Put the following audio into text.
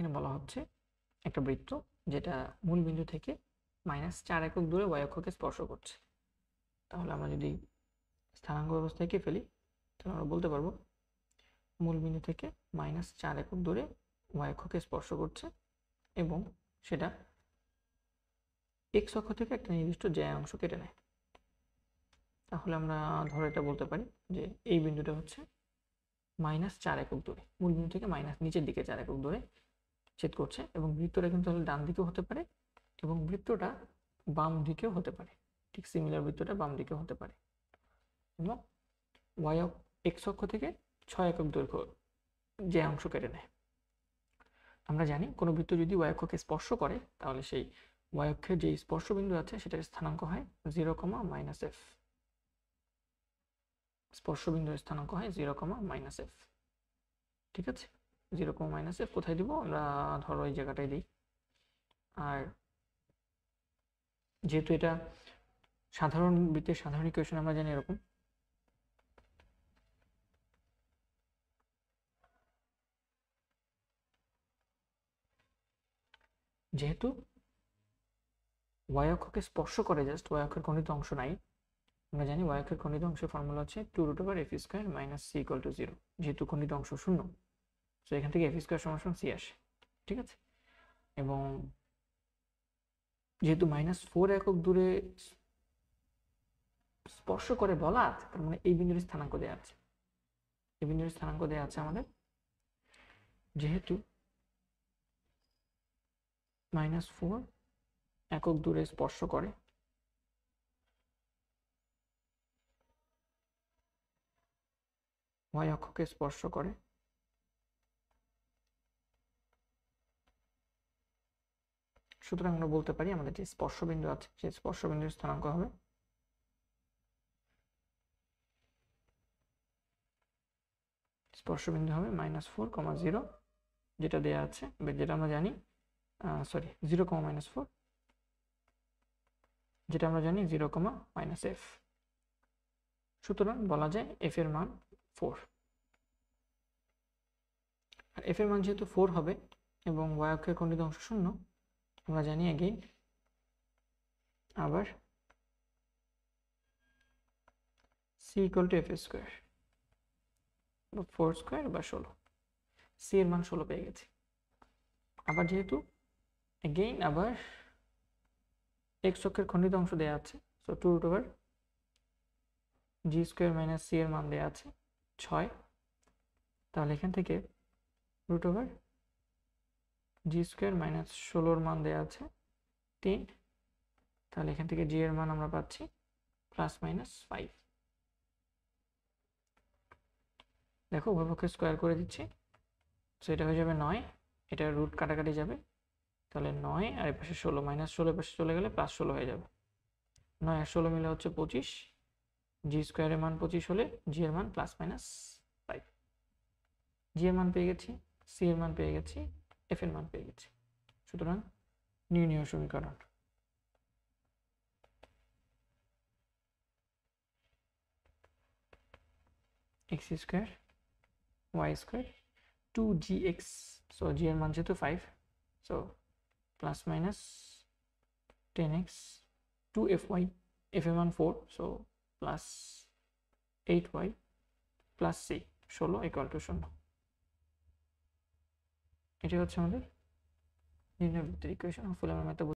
এখানে বলা হচ্ছে একটা বৃত্ত যেটা মূল বিন্দু থেকে -4 একক দূরে y অক্ষকে স্পর্শ করছে। তাহলে আমরা যদি স্থানাঙ্ক ব্যবস্থা এঁকে ফেলি তাহলে আমরা বলতে পারবো মূল বিন্দু থেকে -4 একক দূরে y অক্ষকে স্পর্শ করছে এবং সেটা x অক্ষ থেকে একটা নির্দিষ্ট জ্যা অংশ কেটে নেয়। তাহলে আমরা ধরে এটা বলতে পারি যে এই বিন্দুটা হচ্ছে -4 একক দূরে, মূল বিন্দু থেকে নিচের দিকে 4 একক দূরে ছেদ করছে এবং বৃত্তটা কিন্তু তাহলে ডান দিকেও হতে পারে এবং বৃত্তটা বাম দিকেও হতে পারে। ঠিক সিমিলার বৃত্তটা বাম দিকেও হতে পারে এবং x অক্ষ থেকে 6 একক দৈর্ঘ্য যে অংশ কেটে নেয়। আমরা জানি কোনো বৃত্ত যদি y অক্ষকে স্পর্শ করে তাহলে সেই y অক্ষের যে স্পর্শ বিন্দু আছে সেটার স্থানাঙ্ক হয় 0, -f। স্পর্শ বিন্দুর স্থানাঙ্ক হয় 0, -f। ঠিক আছে, 0, -f কোথায় দিব আমরা ধরো এই জায়গাটায় দিই। আর যেহেতু এটা সাধারণ বৃত্তের সাধারণ ইকুয়েশন আমরা জানি এরকম, যেহেতু y অক্ষকে স্পর্শ করে, জাস্ট y অক্ষের খণ্ডিত অংশ নাই, আমরা জানি y অক্ষের খণ্ডিত অংশের ফর্মুলা হচ্ছে 2√f² - c = 0। যেহেতু খণ্ডিত অংশ শূন্য, তো এখান থেকে f² = c আসে। ঠিক আছে, এবং যেহেতু -4 একক দূরে স্পর্শ করে বলা আছে, তার মানে এই বিন্দুর স্থানাঙ্ক দেওয়া আছে। এই বিন্দুর স্থানাঙ্ক দেওয়া আছে আমাদের, যেহেতু -4 একক দূরে স্পর্শ করে y অক্ষকে স্পর্শ করে, সুতরাং আমরা বলতে পারি আমাদের যে স্পর্শ বিন্দু আছে সেই স্পর্শ বিন্দুর স্থানাঙ্ক হবে -4, 0, যেটা দেয়া আছে, যেটা আমরা জানি 0, -4, যেটা আমরা জানি 0, -f। সুতরাং বলা যায় f এর মান 4। আর f এর মান যেহেতু 4 হবে এবং y অক্ষের খণ্ডিত অংশ শূন্য, আমরা জানি এগেইন আবার c = f², 4² বা 16। c এর মান 16 পেয়ে গেছি। আবার যেহেতু এগেইন আবার x অক্ষের খণ্ডিত অংশ দেওয়া আছে, সো 2√g² - c এর মান দেওয়া আছে 6। তাহলে এখান থেকে √g² - 16 এর মান দেওয়া আছে 3। তাহলে এখান থেকে g এর মান আমরা পাচ্ছি +-5। দেখো উভয়পক্ষে স্কোয়ার করে দিচ্ছি, সো এটা হয়ে যাবে 9, এটা রুট কাটাকাটি যাবে, তাহলে 9 আর এই পাশে 16, -16 পাশে চলে গেলে +16 হয়ে যাবে। 9 আর 16 মিলে হচ্ছে 25, g² এর মান 25 হলে g এর মান +-5। g এর মান পেয়ে গেছি, c এর মান পেয়ে গেছি, f এর মান পেয়ে গেছি। সুতরাং নির্ণয় সমীকরণ x² y² 2gx, so g এর মান যেহেতু 5, so +-10x 2fy, f এর মান 4, so +8y + c 16 = 0। এটাই হচ্ছে আমাদের নির্ণয় বৃত্তের ইকুয়েশন। ফুল আমরা